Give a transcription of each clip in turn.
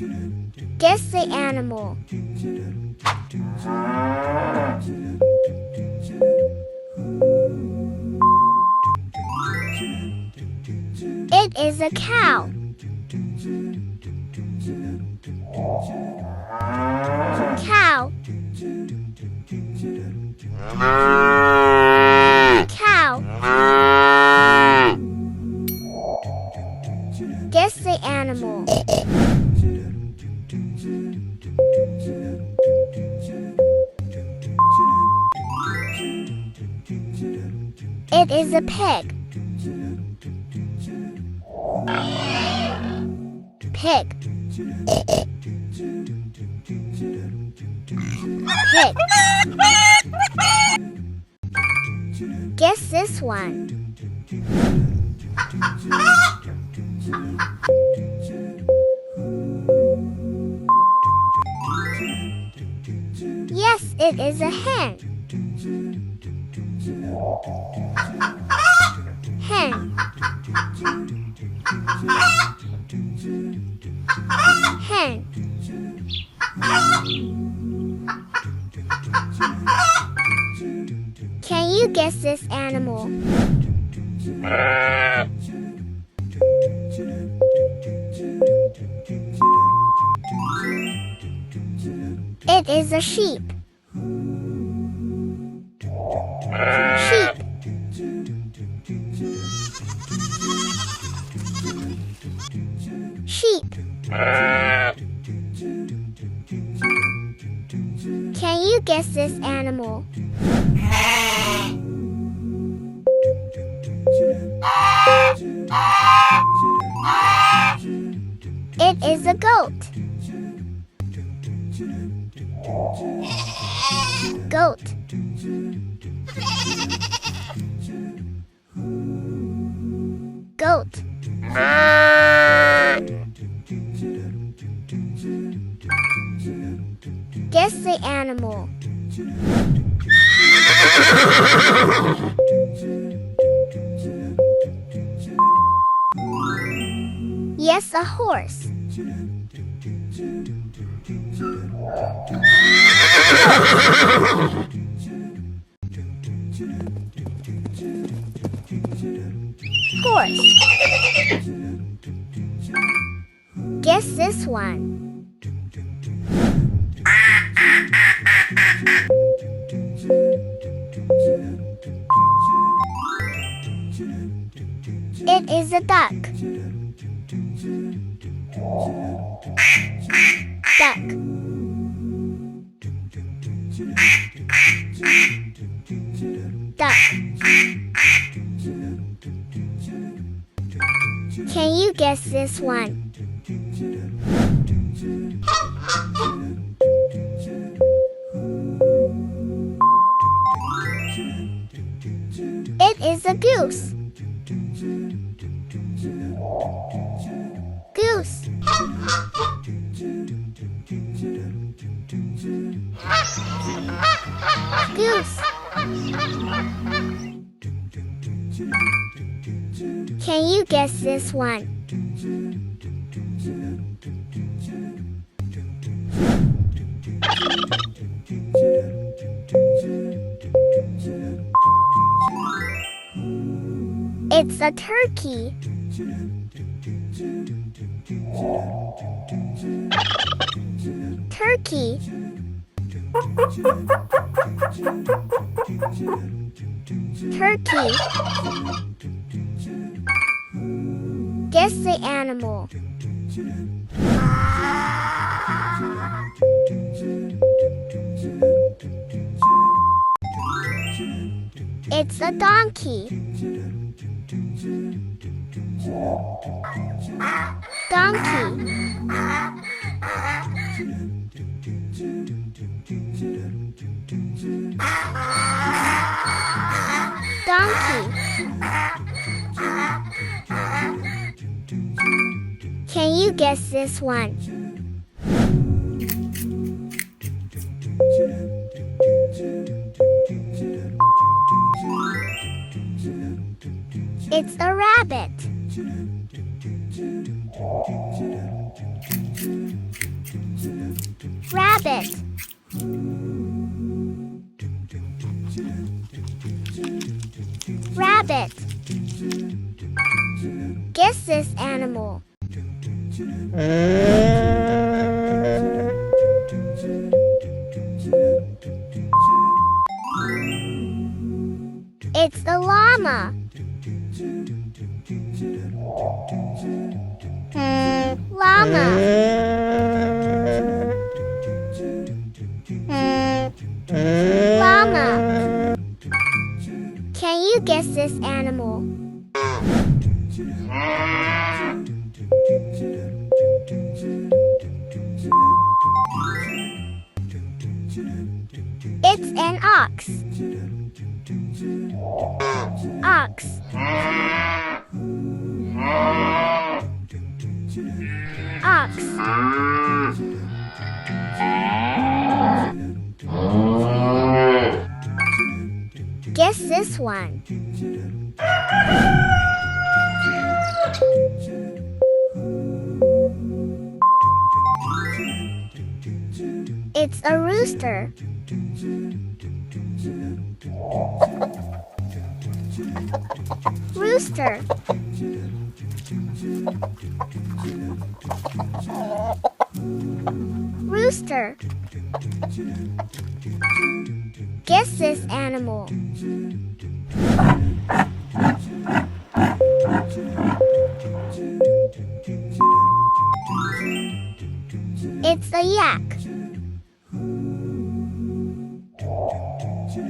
Guess the animal. It is a cow. Cow. Cow. Guess the animal. It is a pig. Pig. Pig. Guess this one. Yes, it is a hen. Hen. Hen. Can you guess this animal? It is a sheep. Sheep. Sheep. Can you guess this animal? It is a goat. Goat. Goat. Guess the animal. Yes, a horse. Horse. Guess this one. It is a duck. Duck. Duck. Can you guess this one? It is a goose. Goose. Goose. Can you guess this one? It's a turkey. Turkey. Turkey. Guess the animal. It's a donkey. Donkey. Donkey. Can you guess this one? It's a rabbit. Rabbit. Rabbit. Guess this animal. It's the llama. Llama. Llama. Can you guess this animal? It's an ox. Ox. Ox. Guess this one. It's a rooster. Rooster. Rooster. Guess this animal. It's a yak.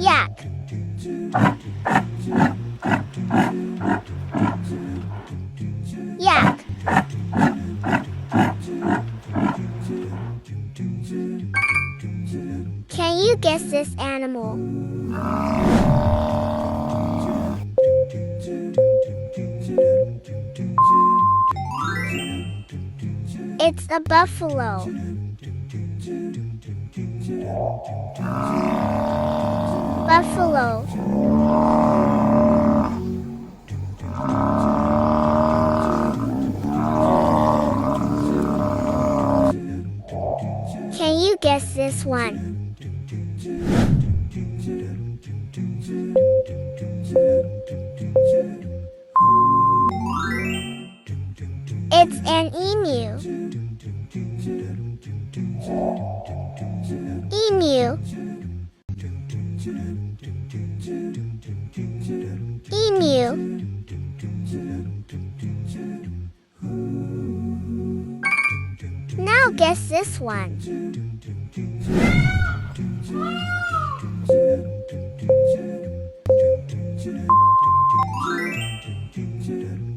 Yak. Yak. Can you guess this animal? It's a buffalo. Buffalo. Can you guess this one? It's an emu. Emu. Emu. Now guess this one.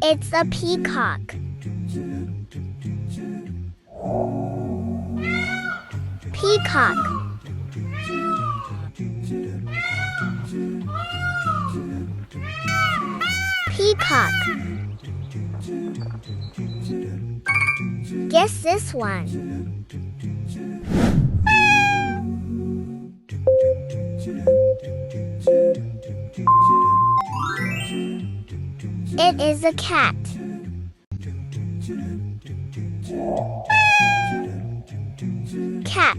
It's a peacock. Peacock. Peacock. Guess this one. It is a cat. Cat.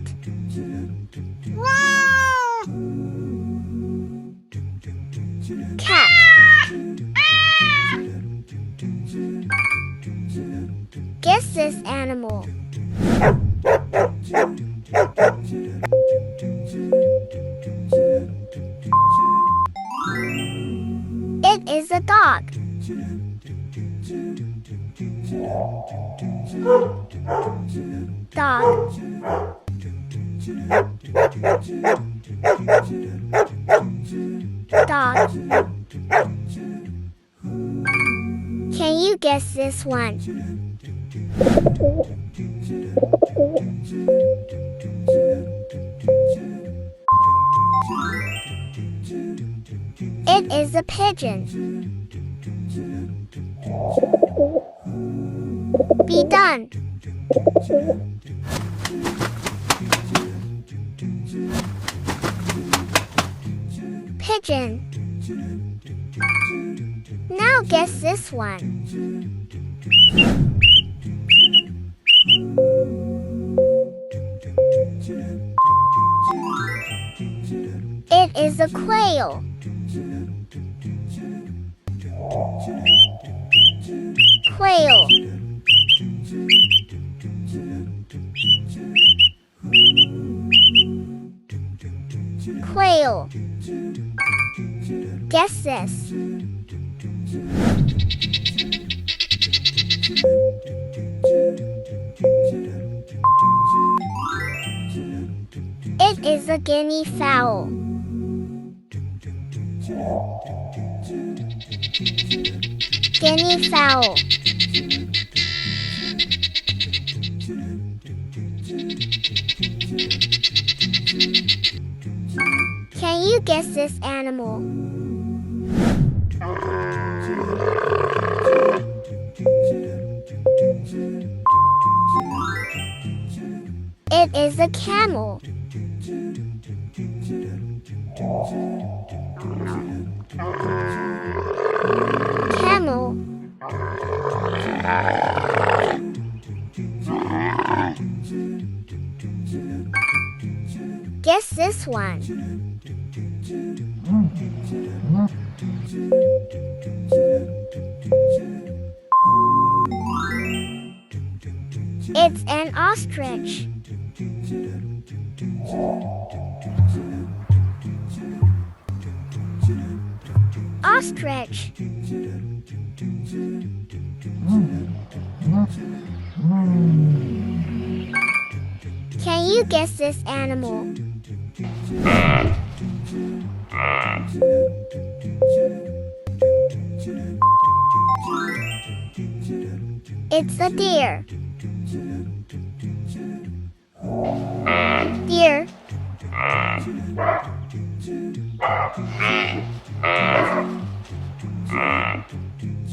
Cat. Guess this animal. It is a dog. Dog. Dog. Can you guess this one? It is a pigeon. Be done. Pigeon. Now guess this one. It is a quail. Quail. Quail. Guess this. It is a guinea fowl. Guinea fowl. Can you guess this animal? It is a camel. Camel. Guess this one. It's an ostrich. Ostrich. Can you guess this animal? It's a deer. Deer.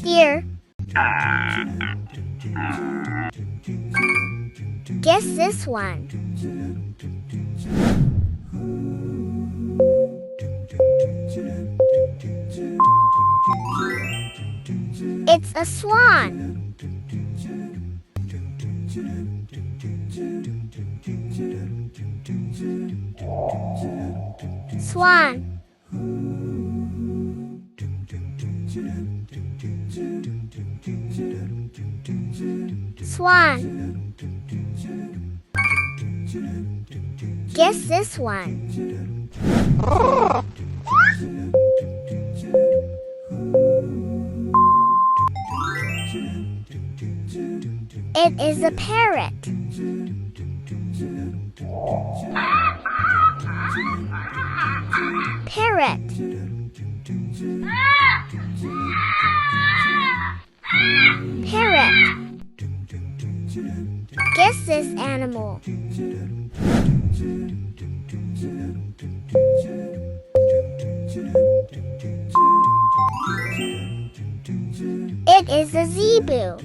Deer. Guess this one. It's a swan. Swan. Swan. Guess this one. It is a parrot. Parrot. Parrot. Guess this animal. It is a zebu.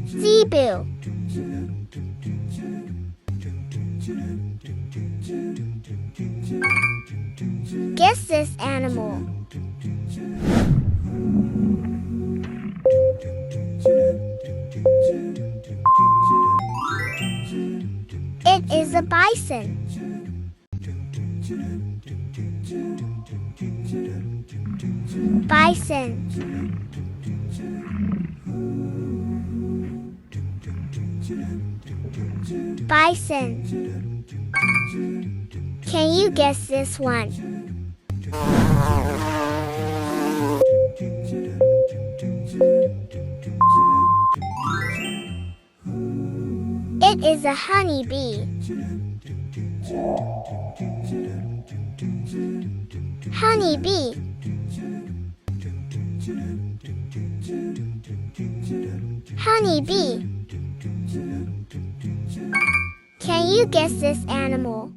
Zebu. Guess this animal. It is a bison. Bison. Bison. Can you guess this one? It is a honeybee. Honeybee. Honeybee. Can you guess this animal?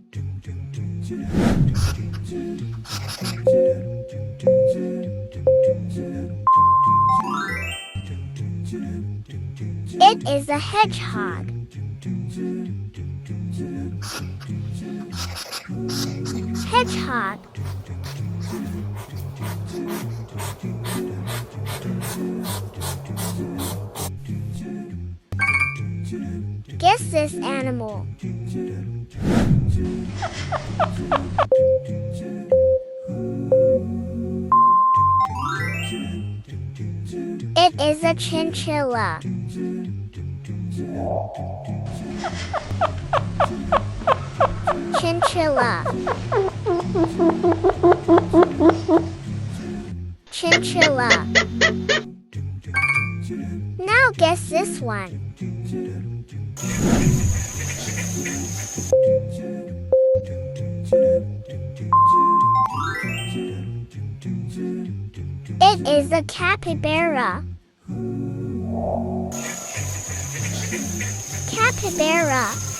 It is a hedgehog. Hedgehog. Guess this animal. It is a chinchilla. Chinchilla. Chinchilla. Now guess this one. It is a capybara. Capybara.